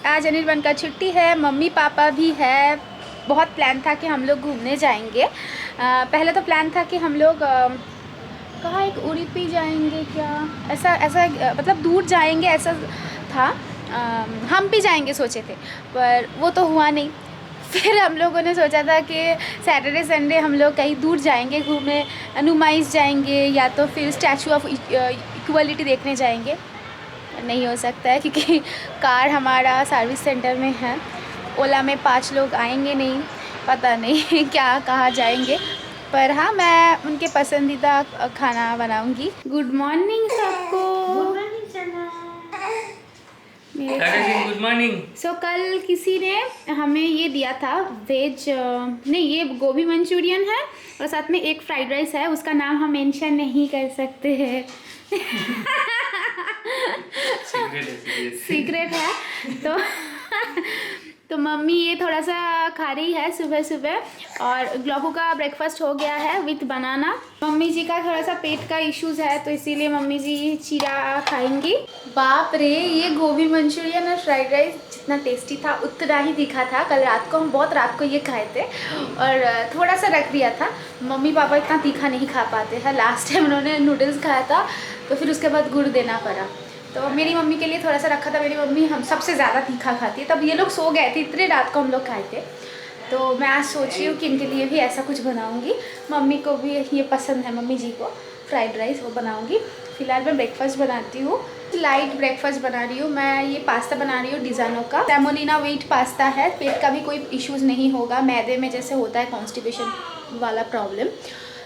आज अनिर्बान का छुट्टी है, मम्मी पापा भी है। बहुत प्लान था कि हम लोग घूमने जाएंगे। पहले तो प्लान था कि हम लोग कहाँ एक उड़ीपी जाएंगे क्या, ऐसा ऐसा मतलब दूर जाएंगे ऐसा था। हम भी जाएंगे सोचे थे, पर वो तो हुआ नहीं। फिर हम लोगों ने सोचा था कि सैटरडे संडे हम लोग कहीं दूर जाएंगे घूमने, नुमाइश जाएंगे या तो फिर स्टैचू ऑफ इक्वलिटी देखने जाएंगे। नहीं हो सकता है क्योंकि कार हमारा सर्विस सेंटर में है। ओला में 5 लोग आएंगे नहीं, पता नहीं क्या कहाँ जाएंगे। पर हाँ, मैं उनके पसंदीदा खाना बनाऊंगी। गुड मॉर्निंग सबको। Good morning Sana. Good morning. So कल किसी ने हमें ये दिया था वेज, नहीं ये गोभी मंचूरियन है और साथ में एक फ्राइड राइस है, उसका नाम हम मेंशन नहीं कर सकते हैं। सीक्रेट है। तो मम्मी ये थोड़ा सा खा रही है सुबह सुबह। और ग्लोबू का ब्रेकफास्ट हो गया है विथ बनाना। मम्मी जी का थोड़ा सा पेट का इश्यूज है तो इसीलिए मम्मी जी चीरा खाएंगी। बाप रे, ये गोभी मंचूरियन और फ्राइड राइस जितना टेस्टी था उतना ही दिखा था। कल रात को हम बहुत रात को ये खाए थे और थोड़ा सा रख दिया था। मम्मी पापा इतना तीखा नहीं खा पाते हैं। लास्ट टाइम उन्होंने नूडल्स खाया था तो फिर उसके बाद गुड़ देना पड़ा। तो मेरी मम्मी के लिए थोड़ा सा रखा था। मेरी मम्मी हम सबसे ज़्यादा तीखा खाती है। तब ये लोग सो गए थे, इतने रात को हम लोग खाए थे। तो मैं आज सोच रही हूँ कि इनके लिए भी ऐसा कुछ बनाऊँगी। मम्मी को भी ये पसंद है, मम्मी जी को फ्राइड राइस, वो बनाऊँगी। फ़िलहाल मैं ब्रेकफास्ट बनाती हूँ, लाइट ब्रेकफास्ट बना रही हूँ। मैं ये पास्ता बना रही हूँ डिज़ाइनों का। सेमोलिना व्हीट पास्ता है। पेट का भी कोई इश्यूज़ नहीं होगा, मैदे में जैसे होता है कॉन्स्टिपेशन वाला प्रॉब्लम।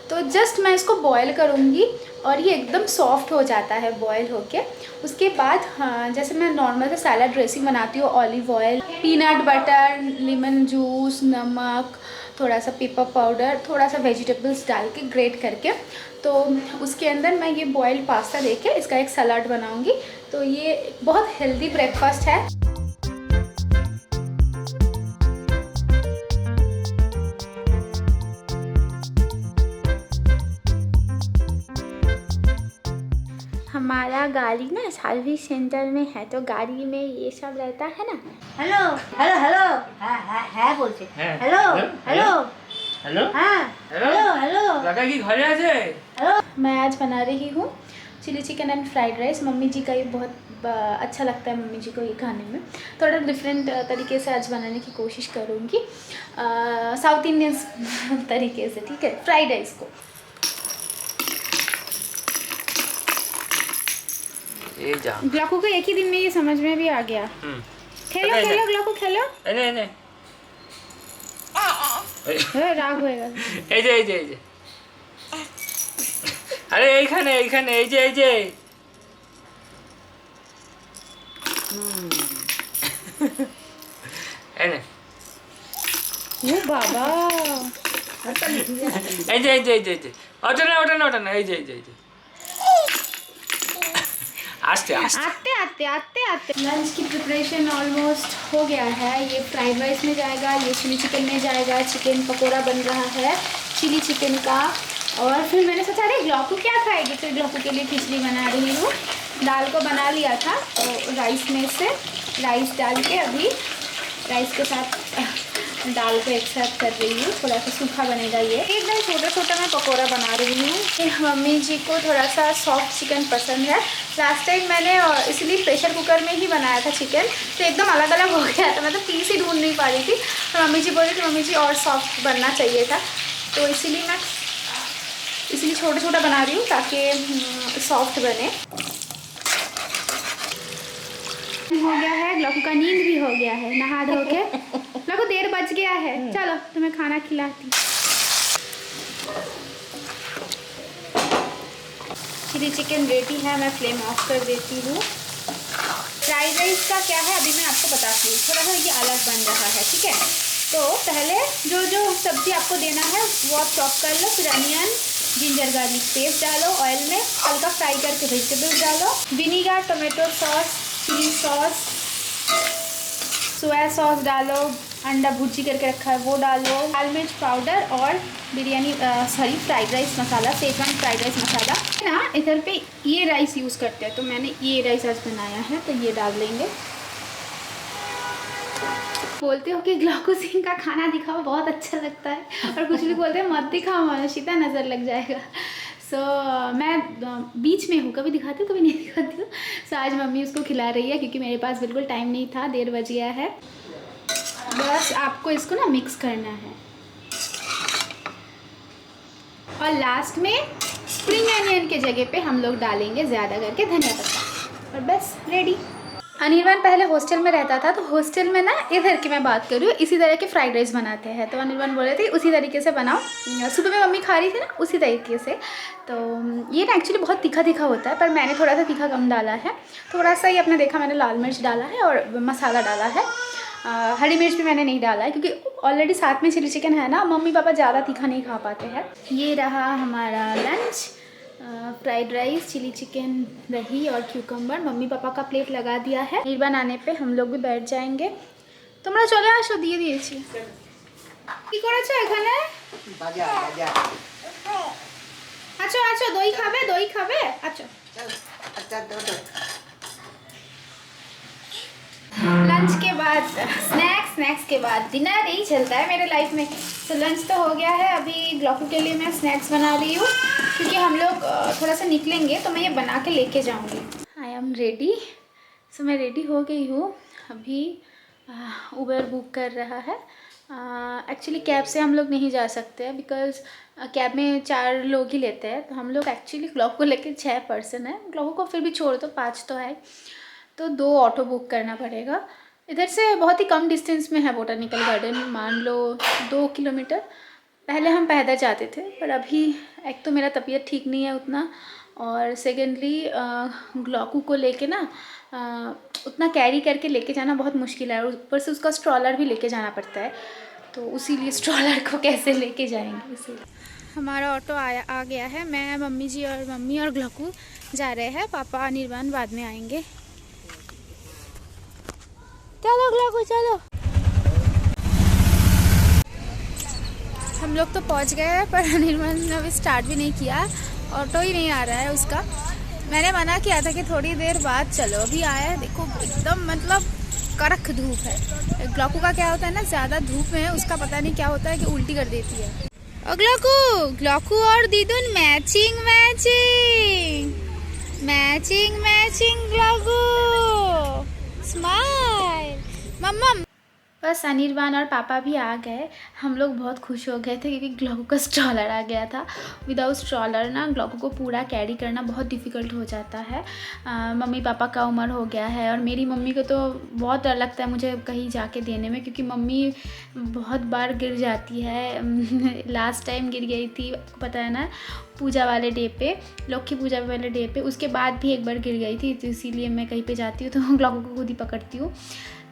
तो जस्ट मैं इसको बॉयल करूँगी और ये एकदम सॉफ्ट हो जाता है बॉयल होके। उसके बाद हाँ, जैसे मैं नॉर्मल से सैलड ड्रेसिंग बनाती हूँ, olive oil, peanut butter, lemon juice, नमक, थोड़ा सा पेपर पाउडर, थोड़ा सा वेजिटेबल्स डाल के ग्रेट करके, तो उसके अंदर मैं ये बॉयल पास्ता देके इसका एक सलाद बनाऊँगी। तो ये बहुत हेल्दी ब्रेकफास्ट है। हमारा गाड़ी ना सर्विस सेंटर में है तो गाड़ी में ये सब रहता है ना। हेलो हेलो हेलो है बोलते hello hello hello hello hello लगा कि घरे আছে। हेलो। मैं आज बना रही हूँ chilli chicken and fried rice. Mummy ji का ये बहुत अच्छा लगता है मम्मी जी को ये खाने में। थोड़ा डिफरेंट तरीके से आज बनाने की कोशिश करूँगी, साउथ इंडियन तरीके से, ठीक है। फ्राइड राइस को ग्लाको को एक ही दिन में ये समझ में भी आ गया। खेलो खेलो ग्लाको खेलो। রাগ হয়ে গেল। এই যে এই যে এই যে আরে এইখানে এইখানে এই যে এই যে এনে ও বাবা, এই যে এই যে এই যে ওটা না ওটা না ওটা না এই যে এই যে এই যে आस्ते आस्ते आते आते आते आते। लंच की प्रिपरेशन ऑलमोस्ट हो गया है। ये फ्राइड राइस में जाएगा, ये चिली चिकन में जाएगा। चिकन पकोड़ा बन रहा है चिली चिकन का। और फिर मैंने सोचा अरे ग्लाको क्या खाएगी, फिर ग्लाको के लिए खिचड़ी बना रही हूँ। दाल को बना लिया था तो राइस में से राइस डाल के अभी राइस के साथ दाल को एक साथ कर रही हूँ। थोड़ा सा सूखा बनेगा। ये एकदम छोटा छोटा मैं पकोड़ा बना रही हूँ। मम्मी जी को थोड़ा सा सॉफ्ट चिकन पसंद है। लास्ट टाइम मैंने इसलिए प्रेशर कुकर में ही बनाया था चिकन, तो एकदम अलग अलग हो गया था। मैं तो पीस ही ढूंढ नहीं पा रही थी। तो मम्मी जी बोल रही थी मम्मी जी और सॉफ्ट बनना चाहिए था, तो इसीलिए मैं छोटा छोटा बना रही हूँ ताकि सॉफ्ट बने। हो गया है, ग्लाको का नींद भी हो गया है नहा धो के। ग्लाको देर बज गया है, चलो तुम्हें खाना खिलाती। चिली चिकन रेडी है, मैं फ्लेम ऑफ कर देती हूँ। फ्राइड राइस का क्या है अभी मैं आपको बताती हूँ। थोड़ा सा ये अलग बन रहा है, ठीक है। तो पहले जो जो सब्जी आपको देना है वो आप चॉप कर लो। फिर अनियन, जिंजर गार्लिक पेस्ट डालो, ऑयल में हल्का फ्राई करके वेजिटेबल्स डालो। Vinegar, tomato sauce, chilli sauce, soya sauce डालो, अंडा भुर्जी करके रखा है वो डालो, लाल मिर्च पाउडर और बिरयानी फ्राइड राइस मसाला, शेजवान फ्राइड राइस मसाला ना। इधर पे ये राइस यूज़ करते हैं तो मैंने ये राइस आज बनाया है तो ये डाल लेंगे। बोलते हो कि ग्लॉकू सिंह का खाना दिखाओ, बहुत अच्छा लगता है, और कुछ भी बोलते हैं मत दिखाओ मानुषिता, नज़र लग जाएगा। सो मैं बीच में हूँ, कभी दिखाती हूँ कभी नहीं दिखाती हूँ। सो आज मम्मी उसको खिला रही है क्योंकि मेरे पास बिल्कुल टाइम नहीं था, 1:30 बज गया है। बस आपको इसको ना मिक्स करना है, और लास्ट में स्प्रिंग अनियन के जगह पे हम लोग डालेंगे ज़्यादा करके धनिया पत्ता, और बस रेडी। अनिर्बान पहले हॉस्टल में रहता था, तो हॉस्टल में ना इधर की मैं बात कर रही हूँ, इसी तरह के फ्राइड राइस बनाते हैं। तो अनिर्बान बोल रहे थे उसी तरीके से बनाओ, सुबह में मम्मी खा रही थी ना उसी तरीके से। तो ये ना एक्चुअली बहुत तीखा तीखा होता है, पर मैंने थोड़ा सा तीखा कम डाला है, थोड़ा सा ही आपने देखा मैंने लाल मिर्च डाला है और मसाला डाला है। हरी मिर्च भी मैंने नहीं डाला है क्योंकि ऑलरेडी साथ में चिली चिकन है ना, मम्मी पापा ज़्यादा तीखा नहीं खा पाते हैं। ये रहा हमारा lunch, fried rice, chilli chicken, दही और क्यूकम्बर। मम्मी पापा का प्लेट लगा दिया है, अनिर्बान आने पे हम लोग भी बैठ जाएंगे। তোমরা চলে আসো, দিয়ে দিয়েছি। কি করেছো এখানে? বাজা বাজা আচ্ছা আচ্ছা, দই খাবে? দই খাবে? আচ্ছা আচ্ছা দাও। लंच के बाद स्नैक्स के बाद डिनर, यही चलता है मेरे लाइफ में। तो लंच तो हो गया है, अभी ग्लॉकू के लिए मैं स्नैक्स बना रही हूँ क्योंकि हम लोग थोड़ा सा निकलेंगे तो मैं ये बना के लेके जाऊँगी। I am ready. सो मैं रेडी हो गई हूँ, अभी उबर बुक कर रहा है। एक्चुअली कैब से हम लोग नहीं जा सकते हैं बिकॉज़ कैब में 4 लोग ही लेते हैं, तो हम लोग एक्चुअली ग्लॉकू को लेके 6 पर्सन है। ग्लॉकू को फिर भी छोड़ तो 5 तो है, तो 2 ऑटो बुक करना पड़ेगा। इधर से बहुत ही कम डिस्टेंस में है बोटानिकल गार्डन, मान लो 2 किलोमीटर। पहले हम पैदल जाते थे, पर अभी एक तो मेरा तबीयत ठीक नहीं है उतना, और सेकेंडली ग्लॉकू को लेके ना उतना कैरी करके लेके जाना बहुत मुश्किल है, और ऊपर से उसका स्ट्रॉलर भी लेके जाना पड़ता है, तो उसीलिए स्ट्रॉलर को कैसे लेके जाएंगे। इसीलिए हमारा ऑटो आ गया है। मैं मम्मी और ग्लॉकू जा रहे हैं, पापा अनिर्बान बाद में आएंगे। चलो ग्लॉकू चलो। हम लोग तो पहुंच गए हैं, पर अनिर्बान ने अभी स्टार्ट भी नहीं किया, ऑटो ही नहीं आ रहा है उसका। मैंने मना किया था कि थोड़ी देर बाद चलो, अभी आया है। देखो एकदम मतलब कड़क धूप है। ग्लॉकू का क्या होता है ना, ज़्यादा धूप में उसका पता नहीं क्या होता है कि उल्टी कर देती है। और ग्लॉकू और दीदुन मैचिंग ग्लॉकू स्माइल मम्मा। बस अनिर्बान और पापा भी आ गए। हम लोग बहुत खुश हो गए थे क्योंकि ग्लॉकू का स्ट्रॉलर आ गया था। विदाउट स्ट्रॉलर ना ग्लॉकू को पूरा कैरी करना बहुत डिफ़िकल्ट हो जाता है। मम्मी पापा का उम्र हो गया है, और मेरी मम्मी को तो बहुत डर लगता है मुझे कहीं जाके देने में, क्योंकि मम्मी बहुत बार गिर जाती है। लास्ट टाइम गिर गई थी, पता है ना, पूजा वाले डे पे, लक्ष्मी पूजा वाले डे पे। उसके बाद भी एक बार गिर गई थी, तो इसीलिए मैं कहीं पे जाती हूँ तो ग्लॉकू को खुद ही पकड़ती हूँ।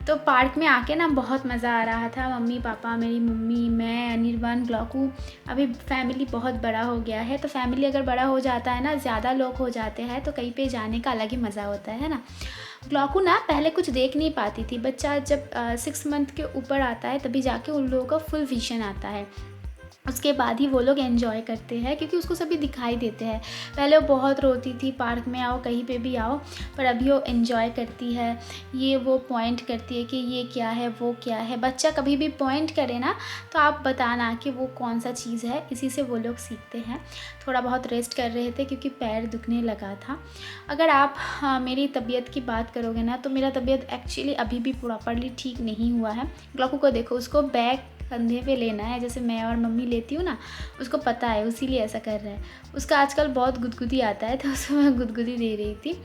तो पार्क में आके ना बहुत मज़ा आ रहा था। मम्मी पापा, मेरी मम्मी, मैं, अनिर्बान, ग्लॉकू। अभी फैमिली बहुत बड़ा हो गया है, तो फैमिली अगर बड़ा हो जाता है ना, ज़्यादा लोग हो जाते हैं, तो कहीं पे जाने का अलग ही मज़ा होता है ना। ग्लॉकू ना पहले कुछ देख नहीं पाती थी। बच्चा जब 6 मंथ के ऊपर आता है तभी जाके उन लोगों का फुल विजन आता है, उसके बाद ही वो लोग एंजॉय करते हैं, क्योंकि उसको सभी दिखाई देते हैं। पहले वो बहुत रोती थी, पार्क में आओ कहीं पे भी आओ, पर अभी वो एंजॉय करती है। ये वो पॉइंट करती है कि ये क्या है वो क्या है। बच्चा कभी भी पॉइंट करे ना तो आप बताना कि वो कौन सा चीज़ है, इसी से वो लोग सीखते हैं। थोड़ा बहुत रेस्ट कर रहे थे क्योंकि पैर दुखने लगा था। अगर आप मेरी तबीयत की बात करोगे ना, तो मेरा तबीयत एक्चुअली अभी भी प्रॉपरली ठीक नहीं हुआ है। ग्लॉकू को देखो, उसको बैग कंधे पे लेना है जैसे मैं और मम्मी लेती हूँ ना, उसको पता है, उसीलिए ऐसा कर रहा है। उसका आजकल बहुत गुदगुदी आता है, तो उसको मैं गुदगुदी दे रही थी।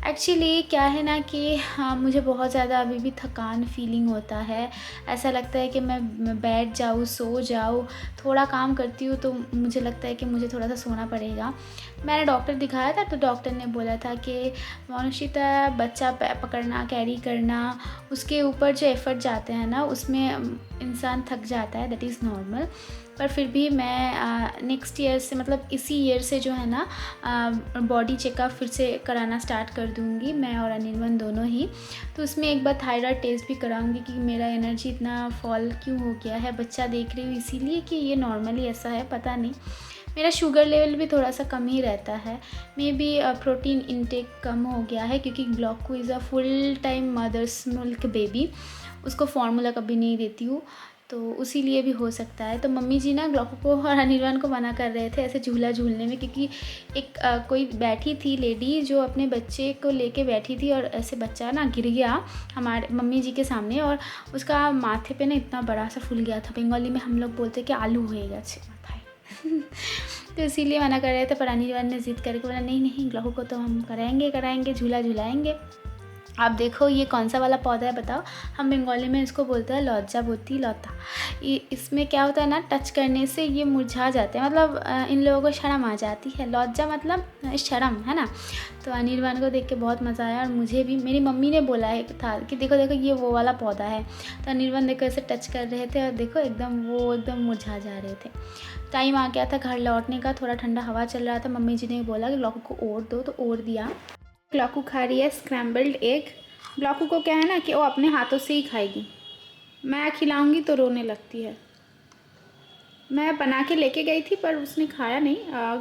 एक्चुअली क्या है ना कि मुझे बहुत ज़्यादा अभी भी थकान फीलिंग होता है। ऐसा लगता है कि मैं बैठ जाऊँ, सो जाऊँ। थोड़ा काम करती हूँ तो मुझे लगता है कि मुझे थोड़ा सा सोना पड़ेगा। मैंने डॉक्टर दिखाया था, तो डॉक्टर ने बोला था कि मानुषिता, बच्चा पकड़ना, कैरी करना, उसके ऊपर जो एफ़र्ट जाते हैं ना, उसमें इंसान थक जाता है, दैट इज़ नॉर्मल। पर फिर भी मैं नेक्स्ट ईयर से, मतलब इसी ईयर से जो है ना, बॉडी चेकअप फिर से कराना स्टार्ट कर दूँगी, मैं और अनिर्बान दोनों ही। तो उसमें एक बार थायराइड टेस्ट भी कराऊँगी कि मेरा एनर्जी इतना फॉल क्यों हो गया है। बच्चा देख रही हूँ इसीलिए कि ये नॉर्मली ऐसा है, पता नहीं। मेरा शुगर लेवल भी थोड़ा सा कम ही रहता है। मे बी प्रोटीन इंटेक कम हो गया है, क्योंकि ग्लॉकू is a full time mother's milk baby, उसको फार्मूला कभी नहीं देती हूँ, तो उसी लिए भी हो सकता है। तो मम्मी जी ना ग्लॉकू को और अनिर्वाण को मना कर रहे थे ऐसे झूला झूलने में, क्योंकि एक कोई बैठी थी लेडी जो अपने बच्चे को लेके बैठी थी, और ऐसे बच्चा ना गिर गया हमारे मम्मी जी के सामने, और उसका माथे पे ना इतना बड़ा सा फूल गया था। बंगाली में हम लोग बोलते कि आलू होएगा माथाए तो इसीलिए मना कर रहे थे, पर अनिर्वाण ने जिद करके बोला नहीं नहीं ग्लॉकू को तो हम कराएंगे झूला झुलाएंगे। आप देखो ये कौन सा वाला पौधा है बताओ। हम बंगाली में इसको बोलते हैं लौजा बोती लौता। इसमें क्या होता है ना, टच करने से ये मुरझा जाते हैं, मतलब इन लोगों को शर्म आ जाती है। लौजा मतलब शर्म है ना। तो अनिर्वाण को देख के बहुत मज़ा आया, और मुझे भी। मेरी मम्मी ने बोला है था कि देखो देखो ये वो वाला पौधा है। तो अनिर्वाण देखो ऐसे टच कर रहे थे, और देखो एकदम मुरझा जा रहे थे। टाइम आ गया था घर लौटने का, थोड़ा ठंडा हवा चल रहा था। मम्मी जी ने बोला कि ग्लॉकू को ओढ़ दो, तो ओढ़ दिया। ग्लॉकू खा रही है स्क्रैम्बल्ड एग। ग्लॉकू को क्या है ना कि वो अपने हाथों से ही खाएगी, मैं खिलाऊंगी तो रोने लगती है। मैं बना के लेके गई थी पर उसने खाया नहीं,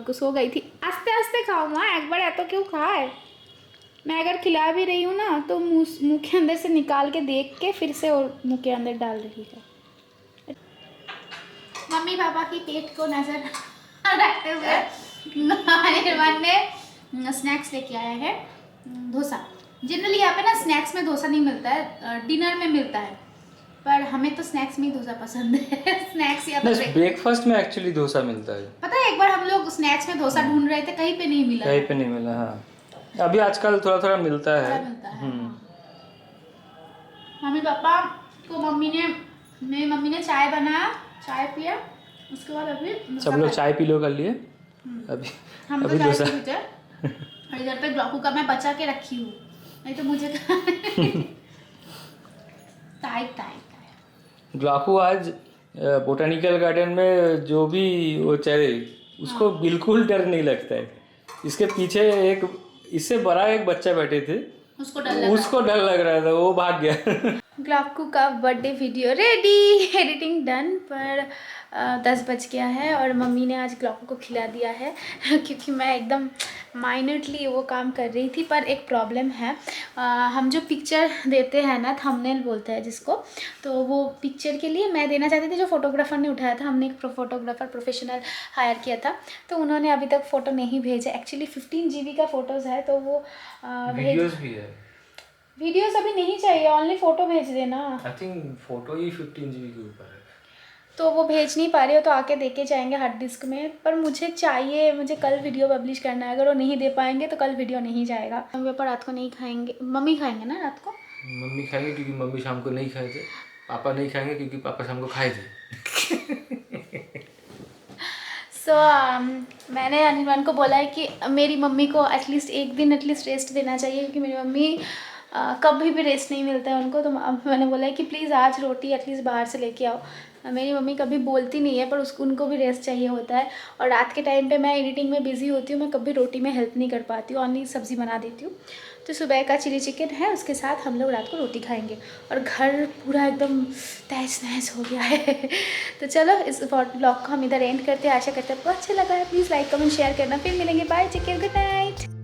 सो गई थी। आस्ते आस्ते खाओ माँ, एक बार तो क्यों खाए। मैं अगर खिला भी रही हूँ ना तो मुँह के अंदर से निकाल के देख के फिर से और मुँह के अंदर डाल रही है। मम्मी पापा की पेट को नज़र रखते हुए अनिर्वाण ने स्नैक्स लेके आया है, डोसा। जनरली यहाँ पे ना स्नैक्स में डोसा नहीं मिलता है, डिनर में मिलता है, पर हमें तो स्नैक्स में ही डोसा पसंद है। स्नैक्स या तो ब्रेकफास्ट में एक्चुअली डोसा मिलता है। पता है एक बार हम लोग स्नैक्स में डोसा ढूंढ रहे थे, कहीं पे नहीं मिला। कहीं पे नहीं मिला, हाँ। अभी आजकल थोड़ा थोड़ा मिलता है। मम्मी पापा को मेरी मम्मी ने चाय बनाया, चाय पिया, उसके बाद अभी सब लोग चाय पी लो कर लिए। अभी हम अभी तो डोसा। और इधर पे ग्लॉकू का मैं बचा के रखी हूँ, नहीं तो मुझे ग्लॉकू आज बोटानिकल गार्डन में जो भी वो चले उसको बिल्कुल डर नहीं लगता है। इसके पीछे इससे बड़ा एक बच्चा बैठे थे, उसको डर लग रहा था, वो भाग गया। ग्लॉकू का birthday video ready, editing done, पर 10 बज गया है और मम्मी ने आज ग्लॉकू को खिला दिया है क्योंकि मैं एकदम माइन्यूटली वो काम कर रही थी। पर एक प्रॉब्लम है, हम जो पिक्चर देते हैं ना, थंबनेल बोलते हैं जिसको, तो वो पिक्चर के लिए मैं देना चाहती थी जो फोटोग्राफर ने उठाया था। हमने एक फोटोग्राफर प्रोफेशनल हायर किया था, तो उन्होंने अभी तक फ़ोटो नहीं भेजा। एक्चुअली 15 GB का फ़ोटोज़ है, तो वो वीडियोस भी है। वीडियोस अभी नहीं चाहिए, ओनली फ़ोटो भेज देना। I think photo he 15 GB के ऊपर है, तो वो भेज नहीं पा रही हो तो आके देके जाएंगे हार्ड डिस्क में। पर मुझे चाहिए, मुझे कल वीडियो पब्लिश करना है। अगर वो नहीं दे पाएंगे तो कल वीडियो नहीं जाएगा। मम्मी पापा रात को नहीं खाएंगे, मम्मी खाएंगे ना रात को। मम्मी खाएंगे क्योंकि मम्मी शाम को नहीं खाए थे। पापा नहीं खाएंगे क्योंकि पापा शाम को खाए थे। मैंने अनिर्वाण को बोला है कि मेरी मम्मी को एटलीस्ट एक दिन एटलीस्ट रेस्ट देना चाहिए, क्योंकि मेरी मम्मी कभी भी रेस्ट नहीं मिलता है उनको। तो मैंने बोला है कि प्लीज़ आज रोटी एटलीस्ट बाहर से लेके आओ। मेरी मम्मी कभी बोलती नहीं है, पर उनको भी रेस्ट चाहिए होता है। और रात के टाइम पे मैं एडिटिंग में बिज़ी होती हूँ, मैं कभी रोटी में हेल्प नहीं कर पाती हूँ, ओनली सब्ज़ी बना देती हूँ। तो सुबह का चिली चिकन है, उसके साथ हम लोग रात को रोटी खाएंगे। और घर पूरा एकदम तहस नहस हो गया है। तो चलो इस ब्लॉग को हम इधर एंड करते हैं। आशा करते हैं आपको अच्छा लगा है। प्लीज़ लाइक कमेंट शेयर करना। फिर मिलेंगे, bye, take care, good night.